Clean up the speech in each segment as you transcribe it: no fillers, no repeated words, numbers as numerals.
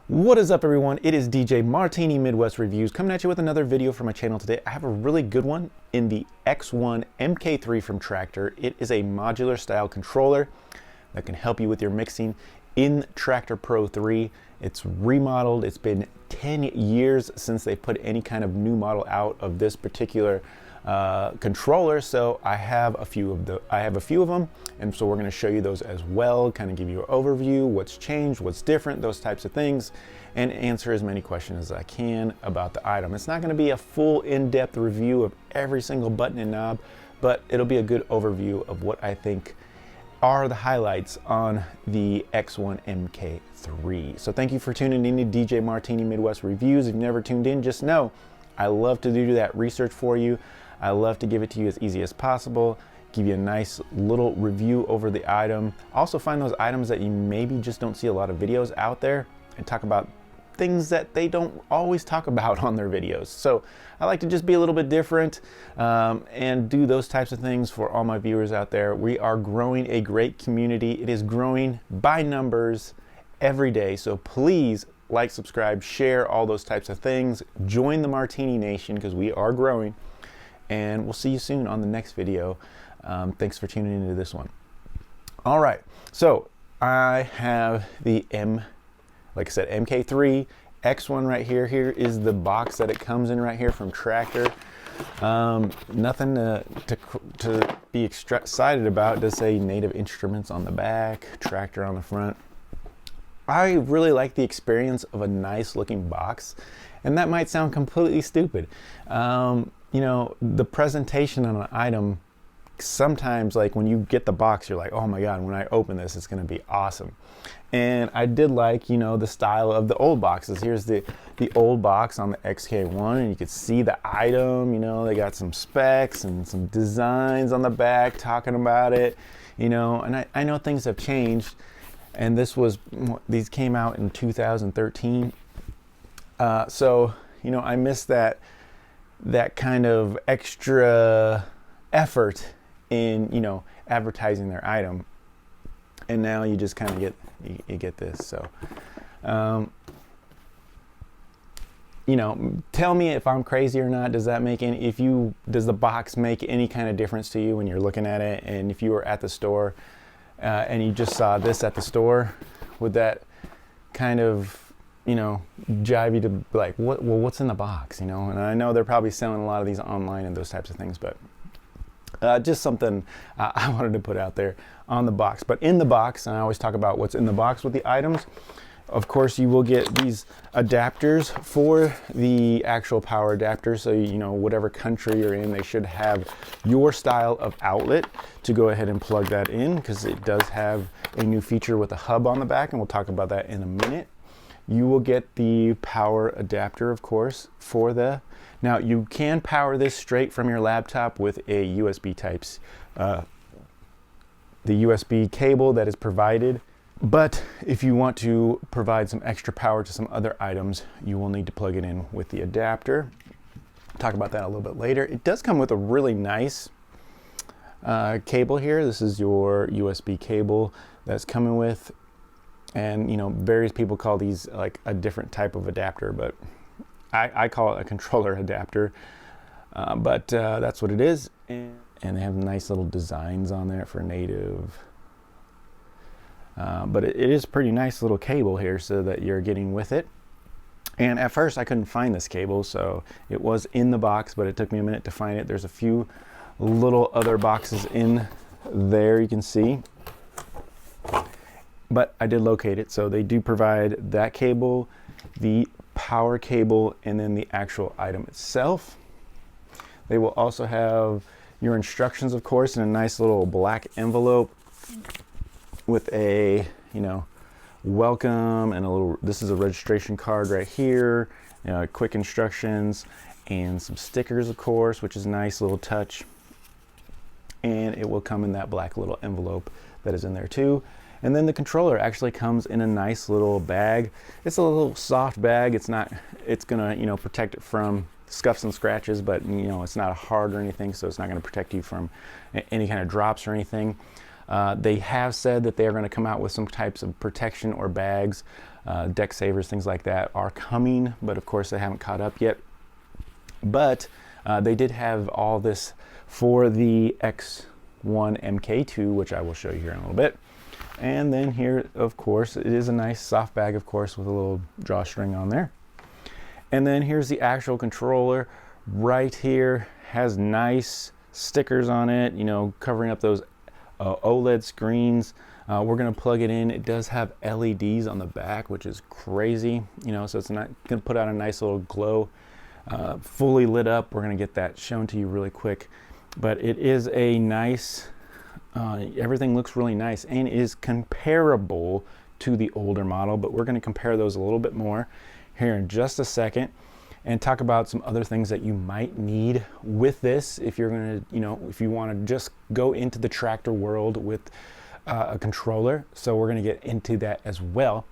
What is up, everyone? It is DJ Martini Midwest Reviews coming at you with another video for my channel today. I have a really good one in the X1 MK3 from Traktor. It is a modular style controller that can help you with your mixing in Traktor Pro 3. It's remodeled. It's been 10 years since they put any kind of new model out of this particular controller, so I have a few of them, and so we're going to show you those as well, kind of give you an overview, what's changed, what's different, those types of things, and answer as many questions as I can about the item. It's not going to be a full in-depth review of every single button and knob, but it'll be a good overview of what I think are the highlights on the X1 MK3. So thank you for tuning in to DJ Martini Midwest Reviews. If you've never tuned in, just know I love to do that research for you. I love to give it to you as easy as possible, give you a nice little review over the item. Also find those items that you maybe just don't see a lot of videos out there and talk about things that they don't always talk about on their videos. So I like to just be a little bit different and do those types of things for all my viewers out there. We are growing a great community. It is growing by numbers every day. So please like, subscribe, share, all those types of things. Join the Martini Nation because we are growing. And we'll see you soon on the next video. Thanks for tuning into this one. All right, so I have the like I said, MK3 X1 right here. Here is the box that it comes in right here from Traktor. Nothing to be excited about. It does say Native Instruments on the back, Traktor on the front. I really like the experience of a nice looking box, and that might sound completely stupid. You know, the presentation on an item, sometimes like when you get the box, you're like, oh my God, when I open this, it's gonna be awesome. And I did like, you know, the style of the old boxes. Here's the old box on the XK1, and you could see the item, you know, they got some specs and some designs on the back talking about it, you know, and I know things have changed, and these came out in 2013. So, you know, I missed that kind of extra effort in, you know, advertising their item, and now you just kind of get this. So you know, tell me if I'm crazy or not. Does the box make any kind of difference to you when you're looking at it? And if you were at the store and you just saw this at the store, would that kind of, you know, jive you to be like, what's in the box, you know? And I know they're probably selling a lot of these online and those types of things, but just something I wanted to put out there on the box. But in the box, and I always talk about what's in the box with the items, of course you will get these adapters for the actual power adapter. So, you know, whatever country you're in, they should have your style of outlet to go ahead and plug that in, because it does have a new feature with a hub on the back, and we'll talk about that in a minute. You will get the power adapter, of course, for now you can power this straight from your laptop with a USB types, the USB cable that is provided. But if you want to provide some extra power to some other items, you will need to plug it in with the adapter. Talk about that a little bit later. It does come with a really nice cable here. This is your USB cable that's coming with. And, you know, various people call these like a different type of adapter, but I call it a controller adapter. But that's what it is. And they have nice little designs on there for native. But it is a pretty nice little cable here, so that you're getting with it. And at first I couldn't find this cable, so it was in the box, but it took me a minute to find it. There's a few little other boxes in there, you can see. But I did locate it. So they do provide that cable, the power cable, and then the actual item itself. They will also have your instructions, of course, in a nice little black envelope with a, you know, welcome and this is a registration card right here, you know, quick instructions and some stickers, of course, which is a nice little touch. And it will come in that black little envelope that is in there too. And then the controller actually comes in a nice little bag. It's a little soft bag. It's gonna, you know, protect it from scuffs and scratches, but, you know, it's not hard or anything, so it's not gonna protect you from any kind of drops or anything. They have said that they are going to come out with some types of protection or bags, deck savers, things like that are coming, but of course they haven't caught up yet. But they did have all this for the X1 MK2, which I will show you here in a little bit. And then here, of course, it is a nice soft bag, of course, with a little drawstring on there. And then here's the actual controller right here. Has nice stickers on it, you know, covering up those OLED screens. We're going to plug it in. It does have LEDs on the back, which is crazy, you know, so it's not going to put out a nice little glow. Fully lit up. We're going to get that shown to you really quick. But it is a nice, everything looks really nice and is comparable to the older model, but we're going to compare those a little bit more here in just a second and talk about some other things that you might need with this if you're going to, you know, if you want to just go into the Traktor world with a controller. So we're going to get into that as well.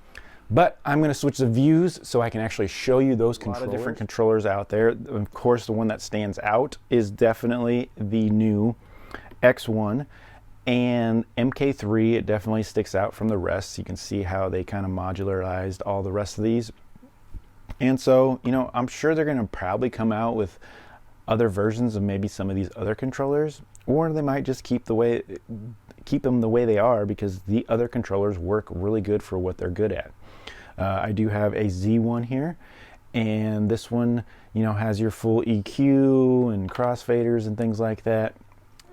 But I'm going to switch the views so I can actually show you those controllers. A lot of different controllers out there. Of course, the one that stands out is definitely the new X1 and MK3. It definitely sticks out from the rest. You can see how they kind of modularized all the rest of these. And so, you know, I'm sure they're going to probably come out with other versions of maybe some of these other controllers, or they might just keep them the way they are, because the other controllers work really good for what they're good at. I do have a Z1 here, and this one, you know, has your full EQ and crossfaders and things like that.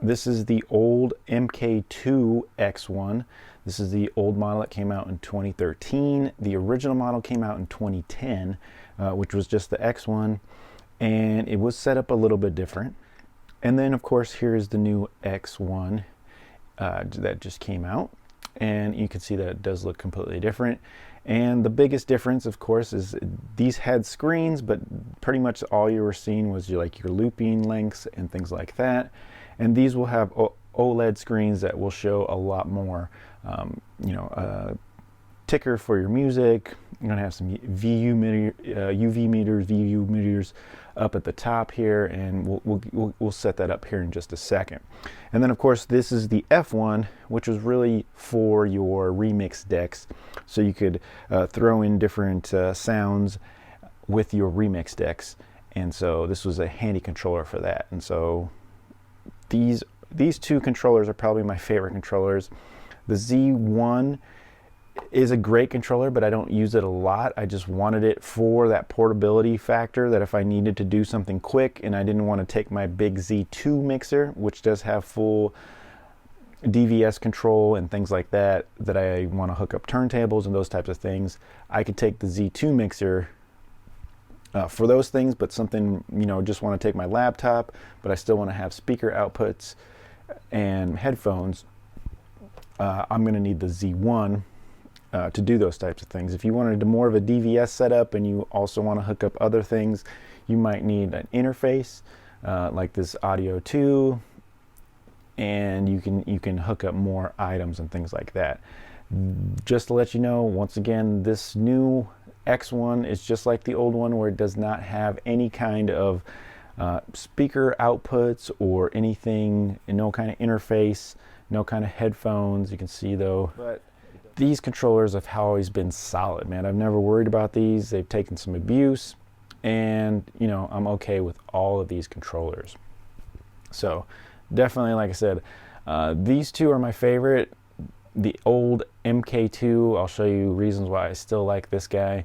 This is the old MK2 X1. This is the old model that came out in 2013. The original model came out in 2010, which was just the X1, and it was set up a little bit different. And then, of course, here's the new X1 that just came out, and you can see that it does look completely different. And the biggest difference, of course, is these had screens, but pretty much all you were seeing was your looping lengths and things like that. And these will have OLED screens that will show a lot more, you know, ticker for your music. You're going to have some UV meters, VU meters up at the top here, and we'll set that up here in just a second. And then, of course, this is the F1, which was really for your remix decks, so you could throw in different sounds with your remix decks. And so this was a handy controller for that. And so these two controllers are probably my favorite controllers. The Z1 is a great controller, but I don't use it a lot. I just wanted it for that portability factor, that if I needed to do something quick and I didn't want to take my big Z2 mixer, which does have full DVS control and things like that, that I want to hook up turntables and those types of things, I could take the Z2 mixer for those things. But something, you know, just want to take my laptop, but I still want to have speaker outputs and headphones, I'm going to need the Z1 to do those types of things. If you wanted more of a DVS setup and you also want to hook up other things, you might need an interface like this Audio 2, and you can hook up more items and things like that. Just to let you know, once again, this new X1 is just like the old one, where it does not have any kind of speaker outputs or anything, and no kind of interface, no kind of headphones. You can see though, but these controllers have always been solid, man. I've never worried about these. They've taken some abuse, and you know, I'm okay with all of these controllers. So definitely, like I said, these two are my favorite. The old MK2, I'll show you reasons why I still like this guy.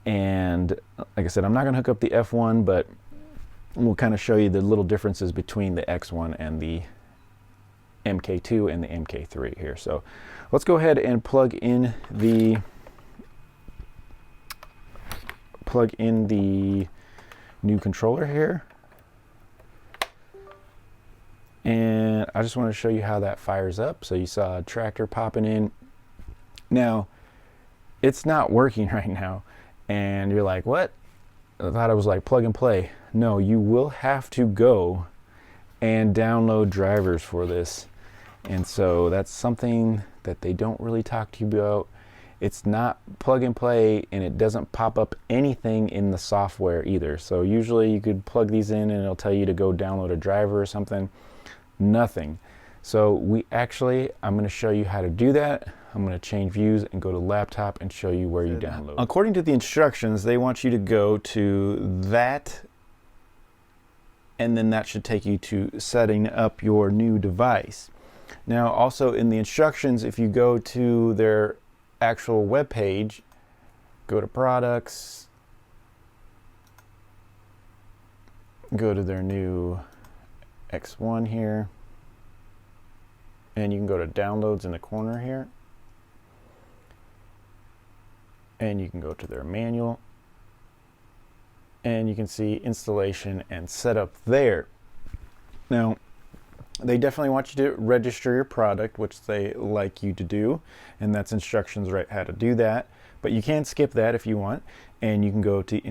And like I said, I'm not going to hook up the F1, but we'll kind of show you the little differences between the X1 and the MK2 and the MK3 here. So let's go ahead and plug in the new controller here. And I just want to show you how that fires up. So you saw a Traktor popping in. Now, it's not working right now. And you're like, what? I thought it was like plug and play. No, you will have to go and download drivers for this. And so that's something that they don't really talk to you about. It's not plug and play, and it doesn't pop up anything in the software either. So usually you could plug these in and it'll tell you to go download a driver or something. Nothing. So I'm going to show you how to do that. I'm going to change views and go to laptop and show you where you download. According to the instructions, they want you to go to that, and then that should take you to setting up your new device. Now, also in the instructions, if you go to their actual web page, go to products, go to their new X1 here, and you can go to downloads in the corner here, and you can go to their manual, and you can see installation and setup there. Now, they definitely want you to register your product, which they like you to do, and that's instructions right how to do that. But you can skip that if you want, and you can go to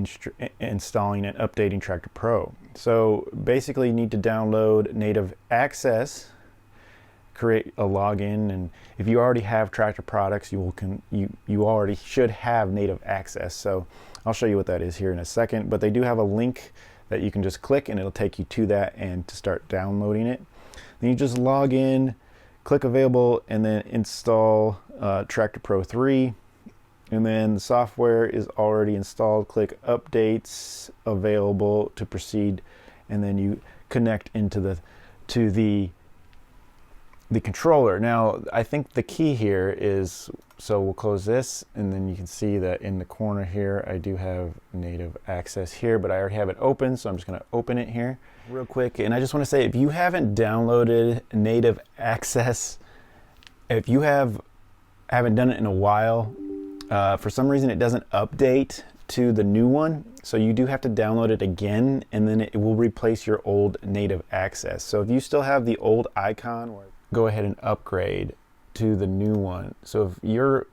installing and updating Traktor Pro. So basically you need to download native access, create a login, and if you already have Traktor products, you already should have native access. So I'll show you what that is here in a second, but they do have a link that you can just click and it'll take you to that and to start downloading it. Then you just log in, click available, and then install Traktor Pro 3. And then the software is already installed. Click updates available to proceed, and then you connect into the controller. Now, I think the key here is, so we'll close this, and then you can see that in the corner here, I do have native access here, but I already have it open, so I'm just gonna open it here real quick. And I just wanna say, if you haven't downloaded native access, if you haven't done it in a while, for some reason it doesn't update to the new one, so you do have to download it again, and then it will replace your old native access. So if you still have the old icon, go ahead and upgrade to the new one. So if you're,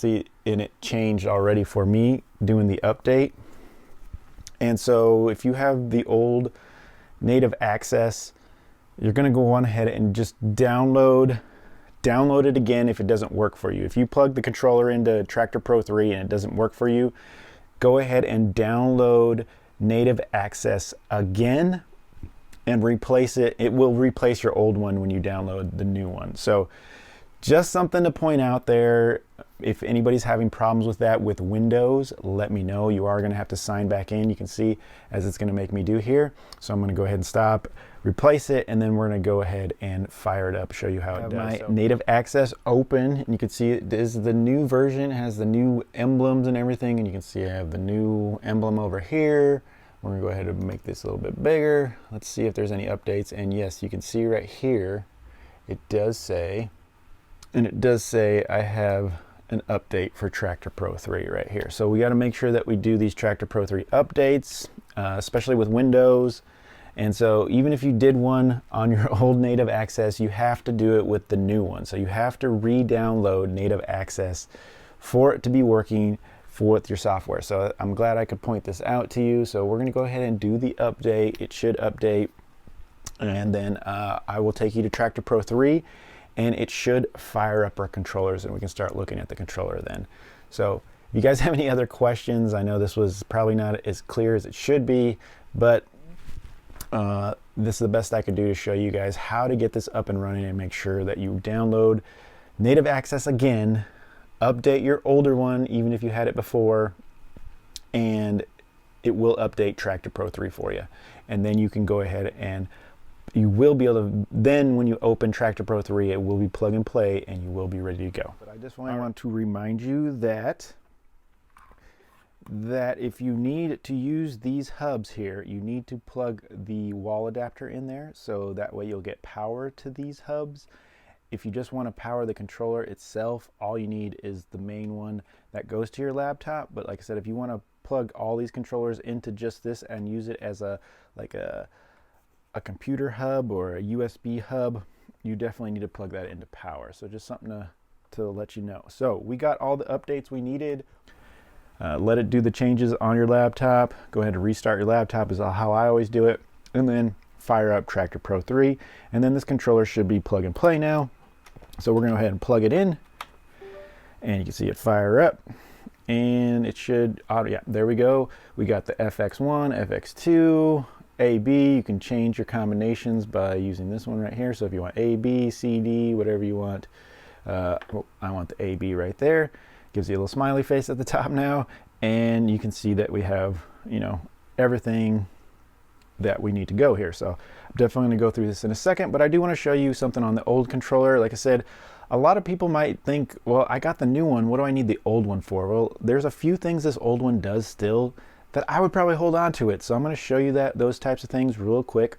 and it changed already for me doing the update. And so if you have the old native access, you're gonna go on ahead and just download it again if it doesn't work for you. If you plug the controller into Traktor Pro 3 and it doesn't work for you, go ahead and download native access again and replace it. It will replace your old one when you download the new one. So just something to point out there. If anybody's having problems with that with Windows, let me know. You are gonna have to sign back in. You can see as it's gonna make me do here. So I'm gonna go ahead and stop, replace it, and then we're gonna go ahead and fire it up, show you how it does. My native access open, and you can see this is the new version, it has the new emblems and everything, and you can see I have the new emblem over here. We're gonna go ahead and make this a little bit bigger. Let's see if there's any updates. And yes, you can see right here, it does say I have an update for Traktor Pro 3 right here. So we gotta make sure that we do these Traktor Pro 3 updates, especially with Windows. And so even if you did one on your old native access, you have to do it with the new one. So you have to re-download native access for it to be working with your software. So I'm glad I could point this out to you. So we're gonna go ahead and do the update. It should update, and then I will take you to Traktor Pro 3, and it should fire up our controllers, and we can start looking at the controller then. So if you guys have any other questions, I know this was probably not as clear as it should be, but this is the best I could do to show you guys how to get this up and running and make sure that you download native access again, update your older one even if you had it before, and it will update Traktor Pro 3 for you. And then you can go ahead and you will be able to, then when you open Traktor Pro 3, it will be plug and play and you will be ready to go. But I just want to remind you that if you need to use these hubs here, you need to plug the wall adapter in there, so that way you'll get power to these hubs. If you just want to power the controller itself, all you need is the main one that goes to your laptop. But like I said, if you want to plug all these controllers into just this and use it as a computer hub or a USB hub, you definitely need to plug that into power. So just something to let you know. So we got all the updates we needed. Let it do the changes on your laptop. Go ahead and restart your laptop is how I always do it. And then fire up Traktor Pro 3. And then this controller should be plug and play now. So we're going to go ahead and plug it in. And you can see it fire up. And it should, yeah, there we go. We got the FX1, FX2, A, B. You can change your combinations by using this one right here. So if you want A, B, C, D, whatever you want. I want the A, B right there. Gives you a little smiley face at the top now. And you can see that we have, you know, everything that we need to go here. So I'm definitely going to go through this in a second, but I do want to show you something on the old controller. Like I said, a lot of people might think, well, I got the new one, what do I need the old one for? Well, there's a few things this old one does still that I would probably hold on to it. So I'm going to show you those types of things real quick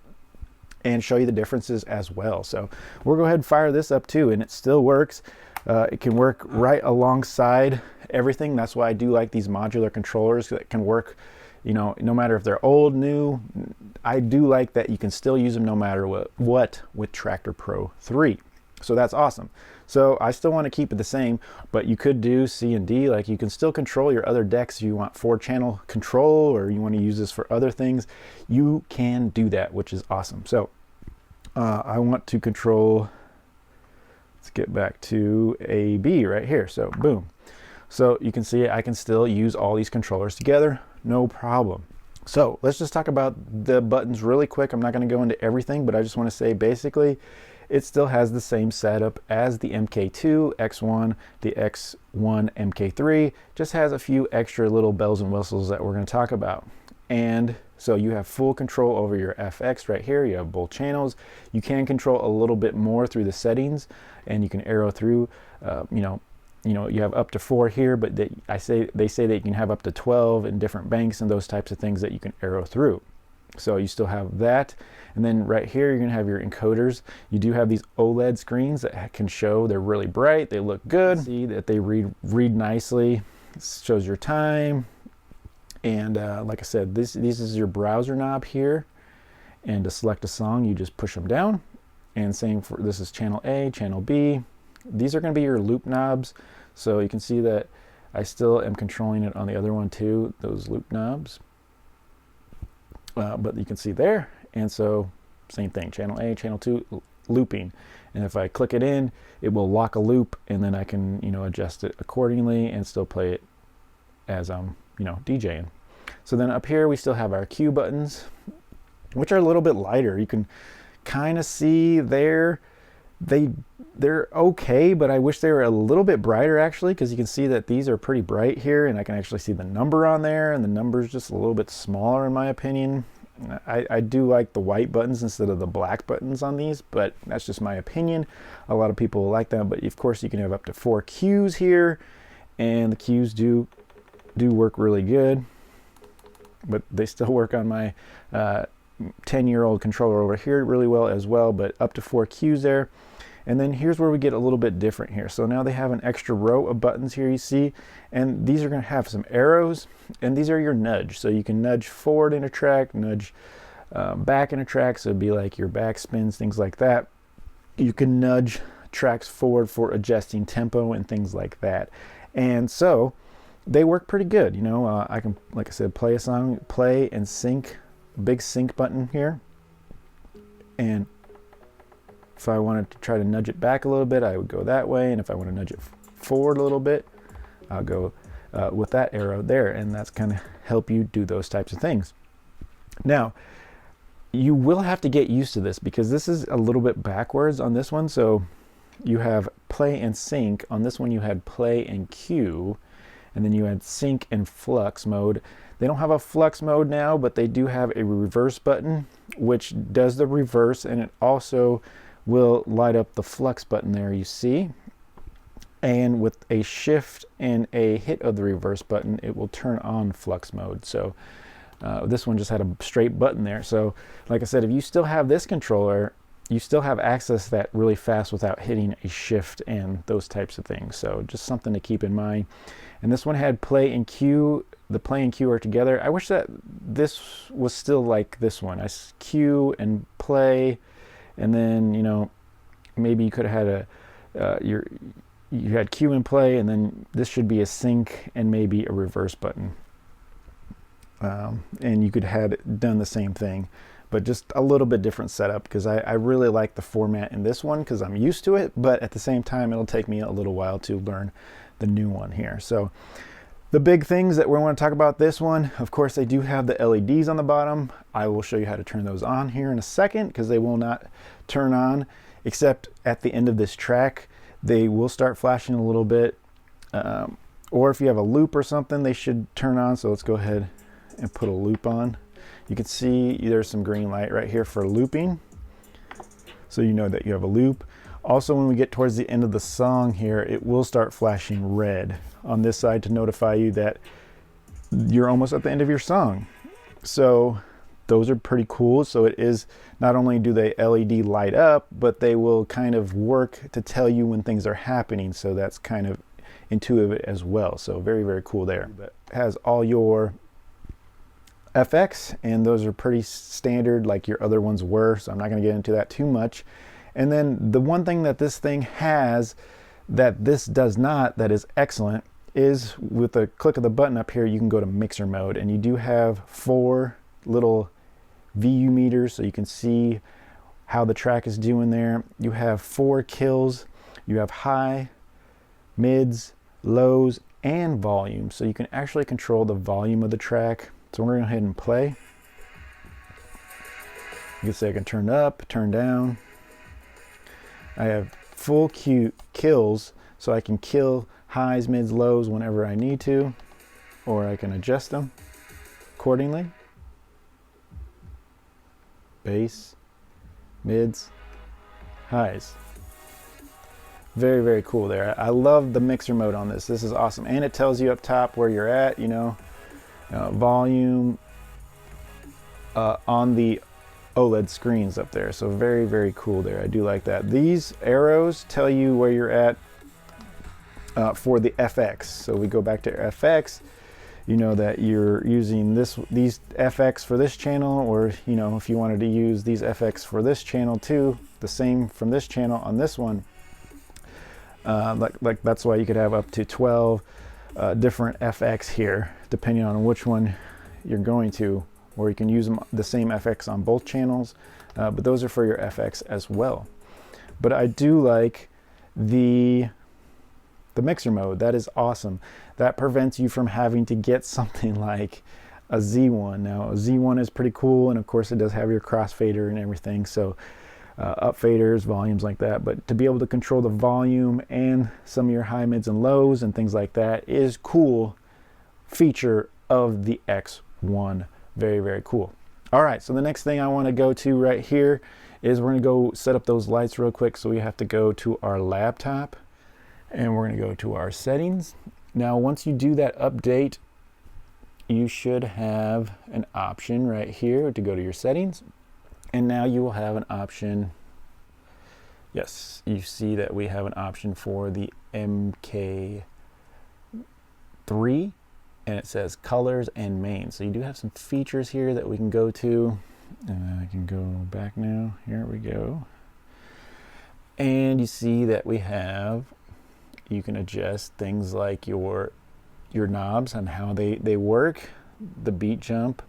and show you the differences as well. So we'll go ahead and fire this up too, and it still works. It can work right alongside everything. That's why I do like these modular controllers that can work, you know, no matter if they're old, new. I do like that you can still use them no matter what with Traktor Pro 3. So that's awesome. So I still want to keep it the same, but you could do C and D. Like, you can still control your other decks. If you want 4-channel control or you want to use this for other things, you can do that, which is awesome. So I want to control, let's get back to A, B right here. So boom. So you can see I can still use all these controllers together, no problem. So let's just talk about the buttons really quick. I'm not going to go into everything, but I just want to say basically it still has the same setup as the MK2, X1, the X1 MK3, just has a few extra little bells and whistles that we're going to talk about. And so you have full control over your FX right here. You have both channels. You can control a little bit more through the settings, and you can arrow through, you have up to 4 here, but they say that you can have up to 12 in different banks and those types of things that you can arrow through. So you still have that. And then right here, you're going to have your encoders. You do have these OLED screens that can show, they're really bright, they look good. See that they read nicely. It shows your time. And like I said, this is your browser knob here. And to select a song, you just push them down. And same for, this is channel A, channel B. These are going to be your loop knobs. So you can see that I still am controlling it on the other one too, those loop knobs. But you can see there. And so same thing, channel A, channel 2, looping. And if I click it in, it will lock a loop, and then I can, adjust it accordingly and still play it as I'm, DJing. So then up here, we still have our cue buttons, which are a little bit lighter. You can kind of see there, they're okay, but I wish they were a little bit brighter actually, because you can see that these are pretty bright here, and I can actually see the number on there, and the number is just a little bit smaller in my opinion. I do like the white buttons instead of the black buttons on these, but that's just my opinion. A lot of people will like that, but of course you can have up to 4 cues here, and the cues do work really good, but they still work on my 10-year-old controller over here really well as well, but up to 4 cues there. And then here's where we get a little bit different here. So now they have an extra row of buttons here, you see, and these are going to have some arrows, and these are your nudge. So you can nudge forward in a track, nudge back in a track, so it'd be like your back spins, things like that. You can nudge tracks forward for adjusting tempo and things like that. And so they work pretty good. I can, like I said, play a song, play and sync, big sync button here. And if I wanted to try to nudge it back a little bit, I would go that way. And if I want to nudge it forward a little bit, I'll go with that arrow there. And that's kind of help you do those types of things. Now, you will have to get used to this because this is a little bit backwards on this one. So you have play and sync. On this one, you had play and cue. And then you had sync and flux mode. They don't have a flux mode now, but they do have a reverse button, which does the reverse, and it also will light up the flux button there, you see. And with a shift and a hit of the reverse button, it will turn on flux mode. So this one just had a straight button there. So like I said, if you still have this controller, you still have access to that really fast without hitting a shift and those types of things. So just something to keep in mind. And this one had play and cue. The play and cue are together. I wish that this was still like this one. I cue and play, and then maybe you could have had you had cue and play, and then this should be a sync and maybe a reverse button. And you could have done the same thing, but just a little bit different setup, because I really like the format in this one because I'm used to it, but at the same time it'll take me a little while to learn the new one here. So The big things that we want to talk about this one, of course, they do have the LEDs on the bottom. I will show you how to turn those on here in a second, because they will not turn on except at the end of this track. They will start flashing a little bit, or if you have a loop or something, they should turn on. So let's go ahead and put a loop on. You can see there's some green light right here for looping, so you know that you have a loop. Also, when we get towards the end of the song here, it will start flashing red on this side to notify you that you're almost at the end of your song. So those are pretty cool. So it is, not only do they LED light up, but they will kind of work to tell you when things are happening. So that's kind of intuitive as well. So very, very cool there. But it has all your FX, and those are pretty standard like your other ones were. So I'm not going to get into that too much. And then the one thing that this thing has that this does not, that is excellent, is with a click of the button up here, you can go to mixer mode, and you do have 4 little VU meters, so you can see how the track is doing there. You have 4 kills. You have high, mids, lows, and volume, so you can actually control the volume of the track. So we're going to go ahead and play. You can say I can turn up, turn down. I have full kills, so I can kill highs, mids, lows whenever I need to, or I can adjust them accordingly. Bass, mids, highs. Very, very cool there. I love the mixer mode on this. This is awesome. And it tells you up top where you're at, you know, volume on the OLED screens up there. So very, very cool there. I do like that. These arrows tell you where you're at for the FX. So we go back to FX, you know that you're using these FX for this channel, or you know, if you wanted to use these FX for this channel too, the same from this channel on this one. Like that's why you could have up to 12 different FX here, depending on which one you're going to. Or you can use the same FX on both channels, but those are for your FX as well. But I do like the mixer mode. That is awesome. That prevents you from having to get something like a Z1. Now, a Z1 is pretty cool, and of course it does have your crossfader and everything, so up faders, volumes like that. But to be able to control the volume and some of your high, mids, and lows and things like that is cool feature of the X1. Very, very cool. All right, so the next thing I want to go to right here is we're going to go set up those lights real quick. So we have to go to our laptop, and we're going to go to our settings. Now, once you do that update, you should have an option right here to go to your settings. And now you will have an option. Yes, you see that we have an option for the MK3. And it says colors and main. So you do have some features here that we can go to. I can go back now. Here we go. And you see that we have, you can adjust things like your knobs and how they work, the beat jump,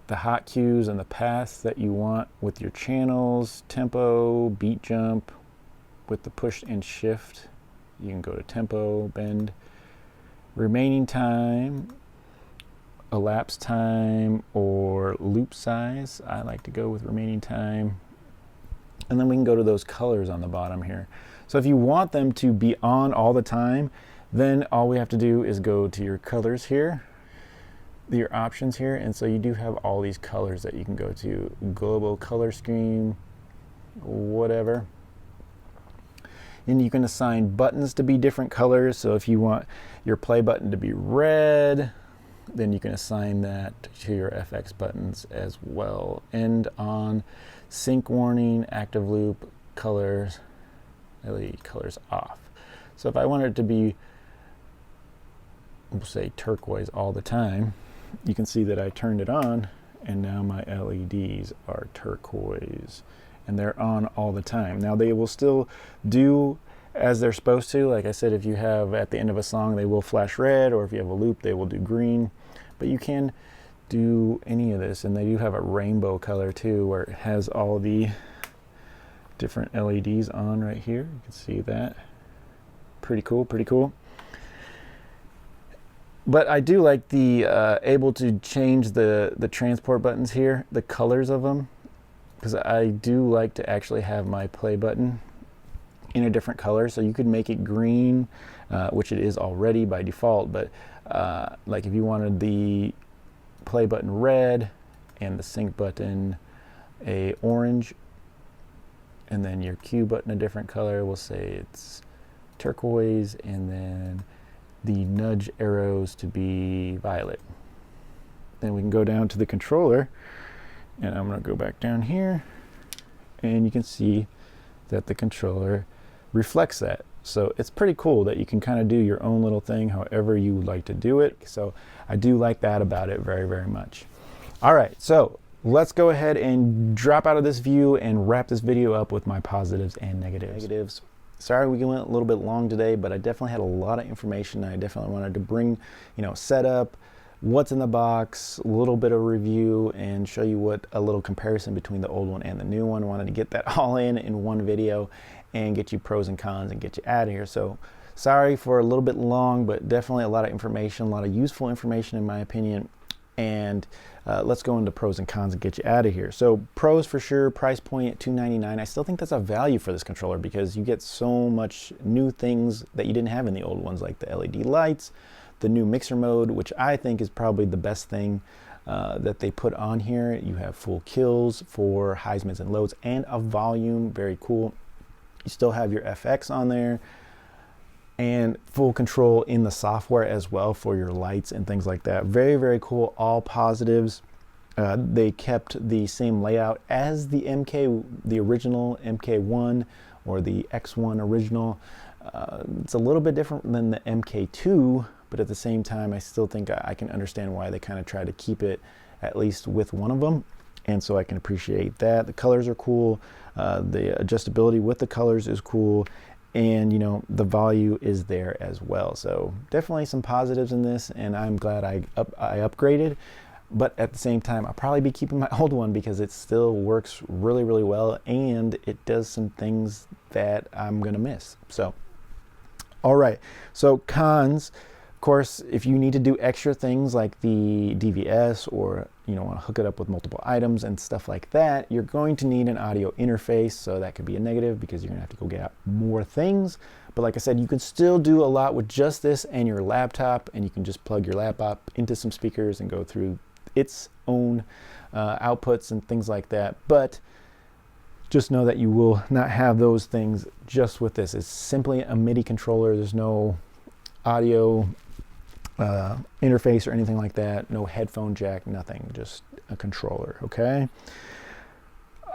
the hot cues and the paths that you want with your channels, tempo, beat jump. With the push and shift, you can go to tempo, bend, remaining time, elapsed time, or loop size. I like to go with remaining time. And then we can go to those colors on the bottom here. So if you want them to be on all the time, then all we have to do is go to your colors here, your options here. And so you do have all these colors that you can go to, global color scheme, whatever. And you can assign buttons to be different colors. So if you want your play button to be red, then you can assign that to your FX buttons as well. And on, sync warning, active loop, colors, LED colors off. So if I want it to be, we'll say turquoise all the time, you can see that I turned it on, and now my LEDs are turquoise. And they're on all the time. Now they will still do as they're supposed to. Like I said, if you have at the end of a song, they will flash red, or if you have a loop, they will do green. But you can do any of this, and they do have a rainbow color too, where it has all the different LEDs on right here. You can see that. Pretty cool, pretty cool. But I do like the able to change the transport buttons here, the colors of them, because I do like to actually have my play button in a different color. So you could make it green, which it is already by default, but like if you wanted the play button red and the sync button a orange, and then your Q button a different color, we'll say it's turquoise, and then the nudge arrows to be violet. Then we can go down to the controller, and I'm going to go back down here, and you can see that the controller reflects that. So it's pretty cool that you can kind of do your own little thing however you would like to do it. So I do like that about it very, very much. All right, so let's go ahead and drop out of this view and wrap this video up with my positives and negatives. Sorry we went a little bit long today, but I definitely had a lot of information. I definitely wanted to bring, setup, what's in the box, a little bit of review, and show you what a little comparison between the old one and the new one. I wanted to get that all in one video and get you pros and cons and get you out of here. So sorry for a little bit long, but definitely a lot of information, a lot of useful information in my opinion. And let's go into pros and cons and get you out of here. So pros for sure, price point at $299. I still think that's a value for this controller because you get so much new things that you didn't have in the old ones, like the LED lights, the new mixer mode, which I think is probably the best thing that they put on here. You have full kills for highs, mids, and lows, and a volume, very cool. You still have your FX on there, and full control in the software as well for your lights and things like that. Very, very cool, all positives. They kept the same layout as the original MK1 or the X1 original. It's a little bit different than the MK2, but at the same time, I still think I can understand why they kind of try to keep it at least with one of them. And so I can appreciate that. The colors are cool. The adjustability with the colors is cool. And the value is there as well. So definitely some positives in this, and I'm glad I upgraded. But at the same time, I'll probably be keeping my old one because it still works really, really well, and it does some things that I'm gonna miss. So all right, so cons, of course, if you need to do extra things like the DVS, or want to hook it up with multiple items and stuff like that, you're going to need an audio interface. So that could be a negative because you're gonna have to go get more things. But like I said, you can still do a lot with just this and your laptop, and you can just plug your laptop into some speakers and go through its own outputs and things like that. But just know that you will not have those things just with this. It's simply a MIDI controller. There's no audio interface or anything like that, no headphone jack, nothing, just a controller. Okay.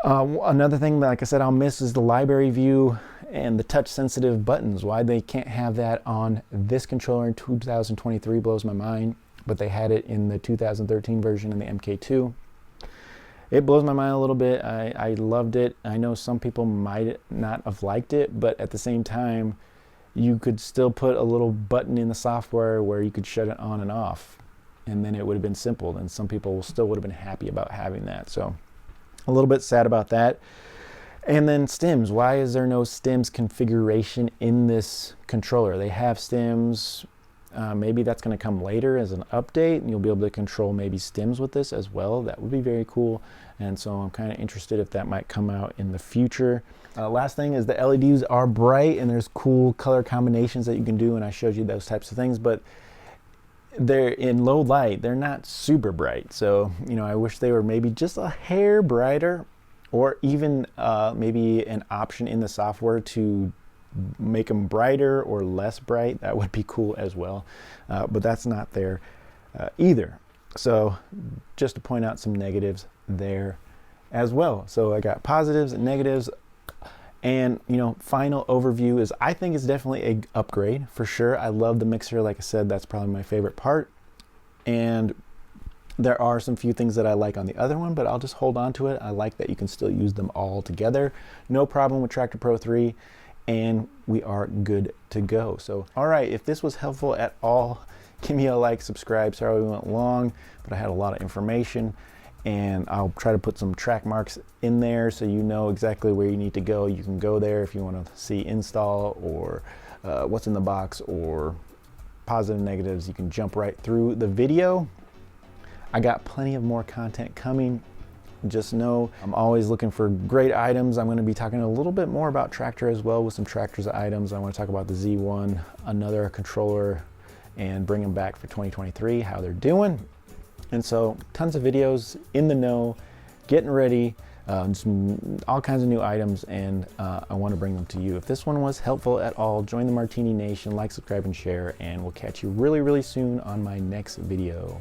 Another thing, like I said, I'll miss is the library view and the touch sensitive buttons. Why they can't have that on this controller in 2023 blows my mind, but they had it in the 2013 version in the MK2. It blows my mind a little bit. I loved it. I know some people might not have liked it, but at the same time, you could still put a little button in the software where you could shut it on and off, and then it would have been simple, and some people still would have been happy about having that. So a little bit sad about that. And then stems. Why is there no stems configuration in this controller? They have stems. Maybe that's going to come later as an update, and you'll be able to control maybe stems with this as well. That would be very cool. And so I'm kind of interested if that might come out in the future. Last thing is the LEDs are bright, and there's cool color combinations that you can do, and I showed you those types of things, but they're in low light. They're not super bright. So, I wish they were maybe just a hair brighter, or even maybe an option in the software to make them brighter or less bright. That would be cool as well. But that's not there either. So just to point out some negatives there as well. So I got positives and negatives. And final overview is, I think it's definitely an upgrade for sure. I love the mixer. Like I said, that's probably my favorite part. And there are some few things that I like on the other one, but I'll just hold on to it. I like that you can still use them all together. No problem with Traktor Pro 3, and we are good to go. So, all right, if this was helpful at all, give me a like, subscribe. Sorry we went long, but I had a lot of information. And I'll try to put some track marks in there so you know exactly where you need to go. You can go there if you want to see install or what's in the box or positive, negatives, you can jump right through the video. I got plenty of more content coming. Just know I'm always looking for great items. I'm going to be talking a little bit more about Traktor as well with some Traktor's items. I want to talk about the Z1, another controller, and bring them back for 2023, how they're doing. And so tons of videos in the know, getting ready, all kinds of new items, and I want to bring them to you. If this one was helpful at all, join the Martini Nation, like, subscribe, and share, and we'll catch you really, really soon on my next video.